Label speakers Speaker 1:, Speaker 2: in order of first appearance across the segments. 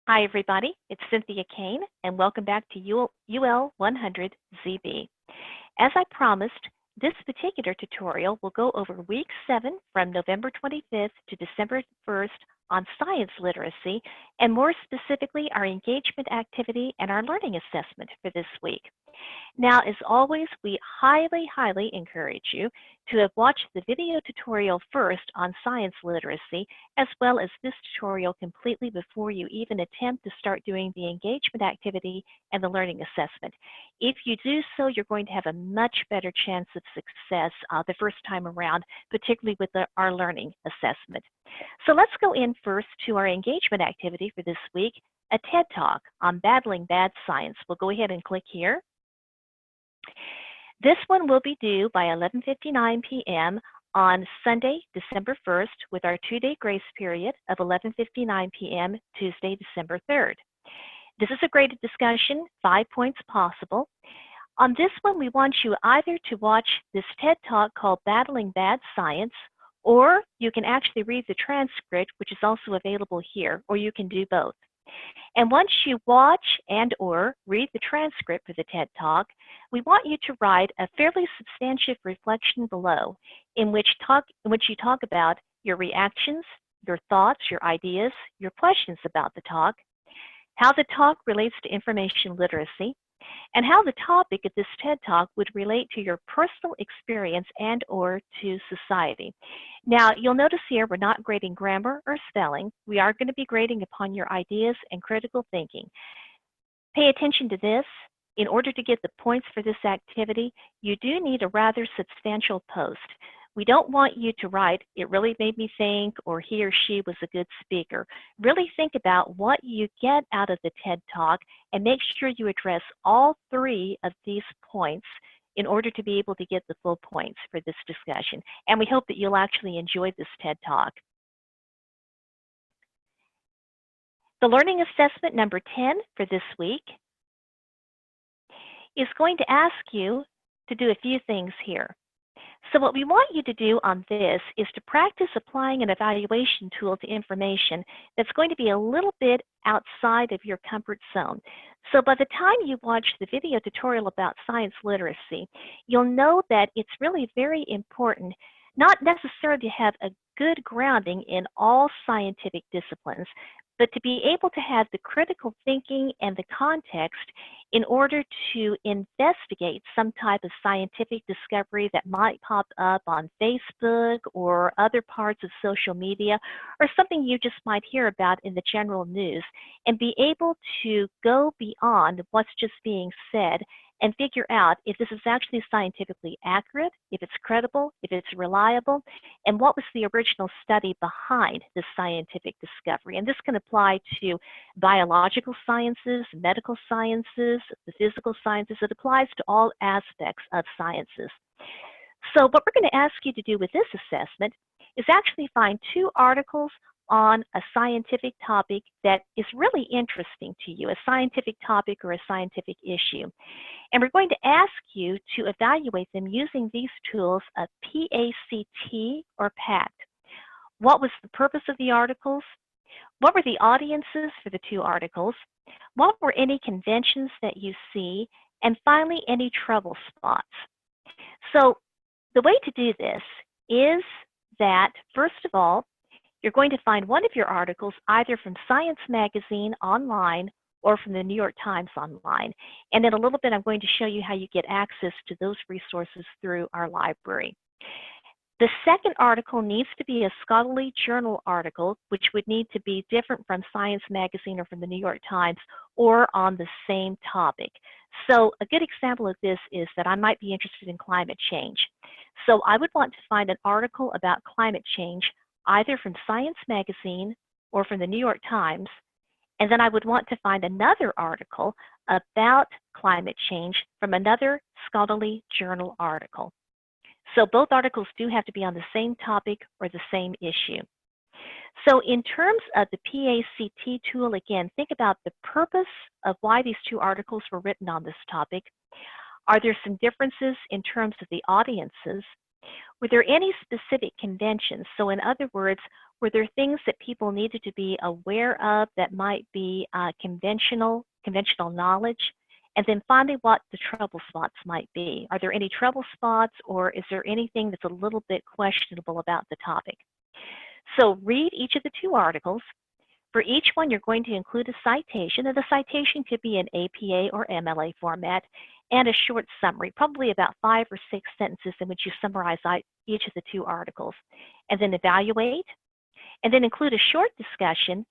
Speaker 1: Hi, everybody. It's Cynthia Kane, and welcome back to UL100ZB. As I promised, this particular tutorial will go over week 7 from November 25th to December 1st on science literacy, and more specifically, our engagement activity and our learning assessment for this week. Now, as always, we highly encourage you to have watched the video tutorial first on science literacy, as well as this tutorial completely before you even attempt to start doing the engagement activity and the learning assessment. If you do so, you're going to have a much better chance of success the first time around, particularly with our learning assessment. So let's go in first to our engagement activity for this week, a TED Talk on battling bad science. We'll go ahead and click here. This one will be due by 11:59 p.m. on Sunday, December 1st, with our 2-day grace period of 11:59 p.m. Tuesday, December 3rd. This is a graded discussion, 5 points possible. On this one, we want you either to watch this TED Talk called Battling Bad Science, or you can actually read the transcript, which is also available here, or you can do both. And once you watch and or read the transcript for the TED Talk, we want you to write a fairly substantive reflection below in which you talk about your reactions, your thoughts, your ideas, your questions about the talk, how the talk relates to information literacy, and how the topic of this TED Talk would relate to your personal experience and or to society. Now, you'll notice here we're not grading grammar or spelling. We are going to be grading upon your ideas and critical thinking. Pay attention to this. In order to get the points for this activity, you do need a rather substantial post. We don't want you to write, "It really made me think," or "He or she was a good speaker." Really think about what you get out of the TED Talk and make sure you address all 3 of these points in order to be able to get the full points for this discussion. And we hope that you'll actually enjoy this TED Talk. The learning assessment number 10 for this week is going to ask you to do a few things here. So what we want you to do on this is to practice applying an evaluation tool to information that's going to be a little bit outside of your comfort zone. So by the time you watch the video tutorial about science literacy, you'll know that it's really very important not necessarily to have a good grounding in all scientific disciplines, but to be able to have the critical thinking and the context in order to investigate some type of scientific discovery that might pop up on Facebook or other parts of social media, or something you just might hear about in the general news, and be able to go beyond what's just being said and figure out if this is actually scientifically accurate, if it's credible, if it's reliable, and what was the original study behind this scientific discovery. And this can apply to biological sciences, medical sciences, the physical sciences. It applies to all aspects of sciences. So what we're going to ask you to do with this assessment is actually find 2 articles on a scientific topic that is really interesting to you, a scientific topic or a scientific issue. And we're going to ask you to evaluate them using these tools of PACT or PACT. What was the purpose of the articles? What were the audiences for the 2 articles? What were any conventions that you see? And finally, any trouble spots. So the way to do this is that, first of all, you're going to find one of your articles either from Science Magazine online or from the New York Times online. And in a little bit, I'm going to show you how you get access to those resources through our library. The second article needs to be a scholarly journal article, which would need to be different from Science Magazine or from the New York Times, or on the same topic. So a good example of this is that I might be interested in climate change. So I would want to find an article about climate change either from Science Magazine or from the New York Times, and then I would want to find another article about climate change from another scholarly journal article. So both articles do have to be on the same topic or the same issue. So in terms of the PACT tool, again, think about the purpose of why these 2 articles were written on this topic. Are there some differences in terms of the audiences? Were there any specific conventions? So in other words, Were there things that people needed to be aware of that might be conventional knowledge? And then finally, what the trouble spots might be. Are there any trouble spots, or is there anything that's a little bit questionable about the topic? So read each of the 2 articles. For each one, you're going to include a citation, and the citation could be in APA or MLA format, and a short summary, probably about 5 or 6 sentences in which you summarize each of the 2 articles. And then evaluate, and then include a short discussion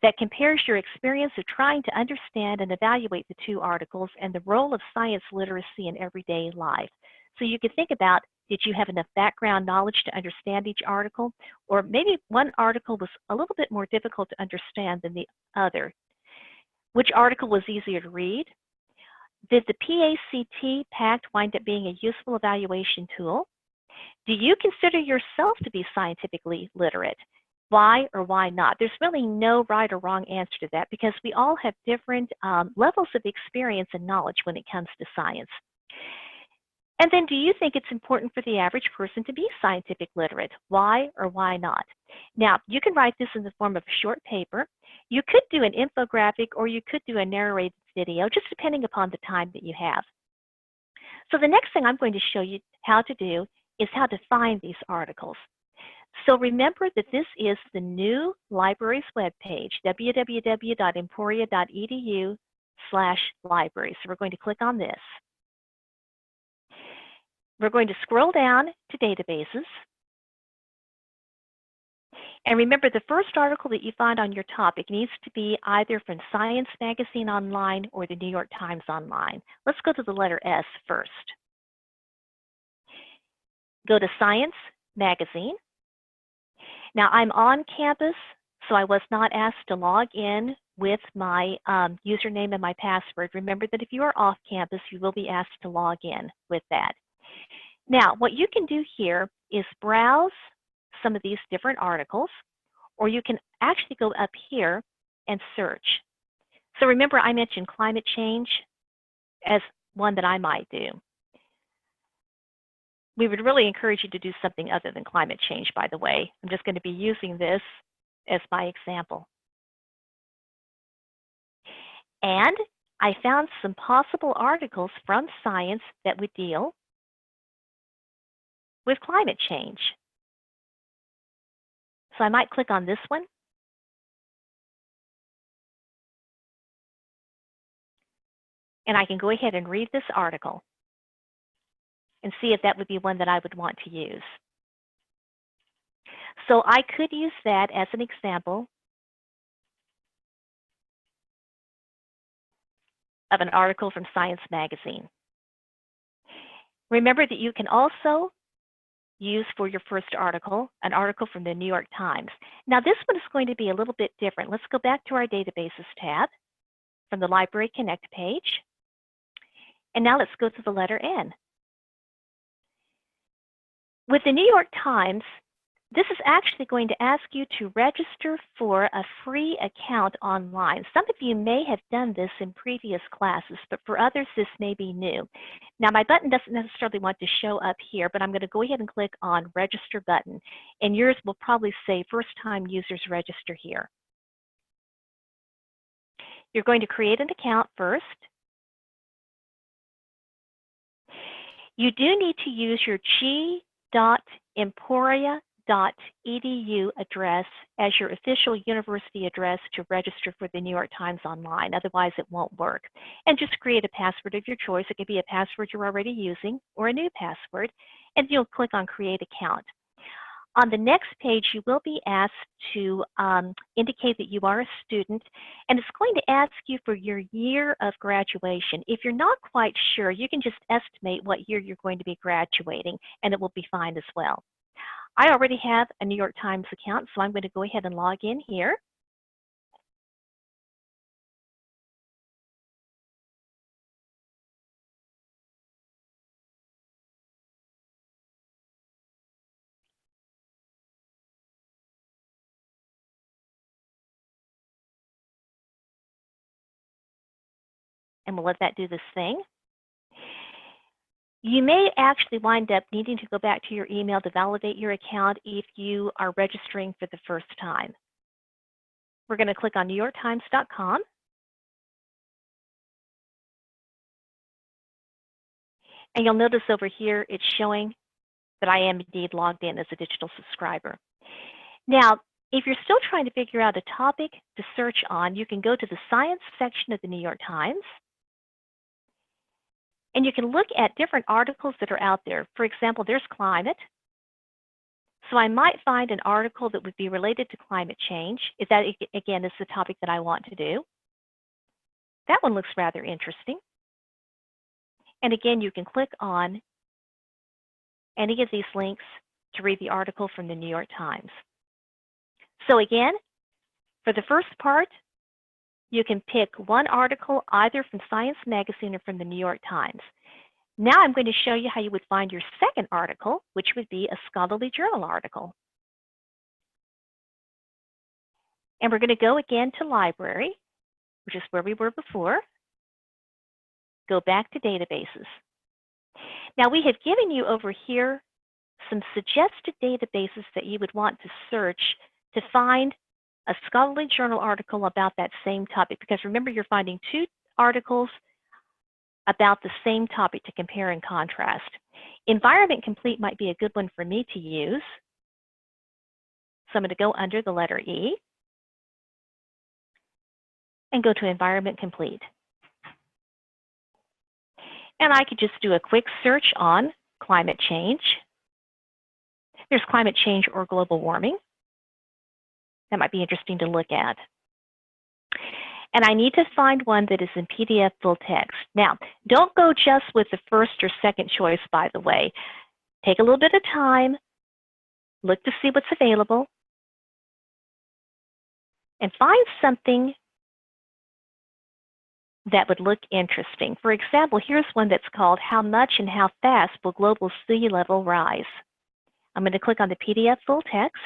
Speaker 1: that compares your experience of trying to understand and evaluate the 2 articles and the role of science literacy in everyday life. So you could think about, did you have enough background knowledge to understand each article? Or maybe one article was a little bit more difficult to understand than the other. Which article was easier to read? Did the PACT wind up being a useful evaluation tool? Do you consider yourself to be scientifically literate? Why or why not? There's really no right or wrong answer to that because we all have different levels of experience and knowledge when it comes to science. And then do you think it's important for the average person to be scientific literate? Why or why not? Now, you can write this in the form of a short paper. You could do an infographic or you could do a narrated video, just depending upon the time that you have. So the next thing I'm going to show you how to do is how to find these articles. So remember that this is the new library's webpage, www.emporia.edu/library. So we're going to click on this. We're going to scroll down to databases. And remember, the first article that you find on your topic needs to be either from Science Magazine Online or the New York Times Online. Let's go to the letter S first. Go to Science Magazine. Now, I'm on campus, so I was not asked to log in with my username and my password. Remember that if you are off campus, you will be asked to log in with that. Now, what you can do here is browse some of these different articles, or you can actually go up here and search. So remember, I mentioned climate change as one that I might do. We would really encourage you to do something other than climate change, by the way. I'm just going to be using this as my example. And I found some possible articles from Science that would deal with climate change. So I might click on this one. And I can go ahead and read this article and see if that would be one that I would want to use. So I could use that as an example of an article from Science Magazine. Remember that you can also use for your first article an article from the New York Times. Now this one is going to be a little bit different. Let's go back to our Databases tab from the Library Connect page. And now let's go to the letter N. With the New York Times, this is actually going to ask you to register for a free account online. Some of you may have done this in previous classes, but for others, this may be new. Now, my button doesn't necessarily want to show up here, but I'm going to go ahead and click on Register button, and yours will probably say First-Time Users Register here. You're going to create an account first. You do need to use your g.emporia.edu address as your official university address to register for the New York Times Online. Otherwise, it won't work. And just create a password of your choice. It could be a password you're already using or a new password. And you'll click on Create Account. On the next page, you will be asked to indicate that you are a student, and it's going to ask you for your year of graduation. If you're not quite sure, you can just estimate what year you're going to be graduating, and it will be fine as well. I already have a New York Times account, so I'm going to go ahead and log in here. And we'll let that do this thing. You may actually wind up needing to go back to your email to validate your account if you are registering for the first time. We're going to click on NewYorkTimes.com. And you'll notice over here it's showing that I am indeed logged in as a digital subscriber. Now, if you're still trying to figure out a topic to search on, you can go to the science section of the New York Times, and you can look at different articles that are out there. For example, there's climate. So I might find an article that would be related to climate change, if that, again, is the topic that I want to do. That one looks rather interesting. And again, you can click on any of these links to read the article from the New York Times. So again, for the first part, you can pick one article either from Science Magazine or from the New York Times. Now I'm going to show you how you would find your second article, which would be a scholarly journal article. And we're going to go again to Library, which is where we were before. Go back to Databases. Now we have given you over here some suggested databases that you would want to search to find a scholarly journal article about that same topic, because remember, you're finding two articles about the same topic to compare and contrast. Environment Complete might be a good one for me to use. So I'm going to go under the letter E and go to Environment Complete. And I could just do a quick search on climate change. There's climate change or global warming. That might be interesting to look at. And I need to find one that is in PDF full text. Now, don't go just with the first or second choice, by the way. Take a little bit of time, look to see what's available, and find something that would look interesting. For example, here's one that's called How Much and How Fast Will Global Sea Level Rise? I'm going to click on the PDF full text,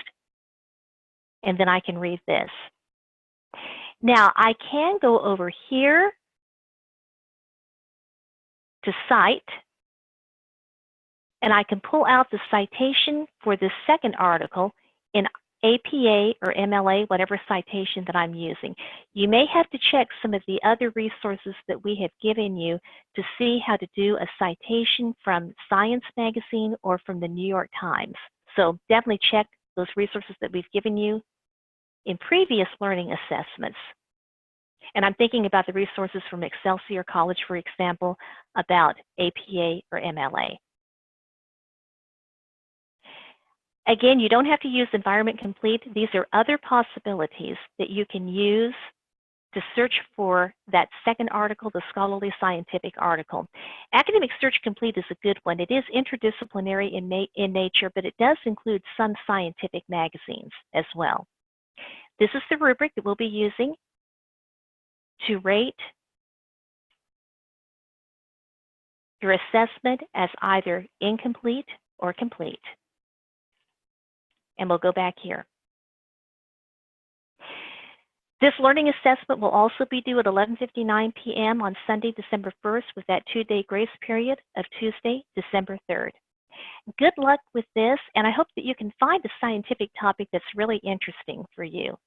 Speaker 1: and then I can read this. Now, I can go over here to Cite, and I can pull out the citation for this second article in APA or MLA, whatever citation that I'm using. You may have to check some of the other resources that we have given you to see how to do a citation from Science Magazine or from the New York Times. So definitely check those resources that we've given you in previous learning assessments. And I'm thinking about the resources from Excelsior College, for example, about APA or MLA. Again, you don't have to use Environment Complete. These are other possibilities that you can use to search for that second article, the scholarly scientific article. Academic Search Complete is a good one. It is interdisciplinary in nature, but it does include some scientific magazines as well. This is the rubric that we'll be using to rate your assessment as either incomplete or complete. And we'll go back here. This learning assessment will also be due at 11:59 p.m. on Sunday, December 1st, with that 2-day grace period of Tuesday, December 3rd. Good luck with this, and I hope that you can find a scientific topic that's really interesting for you.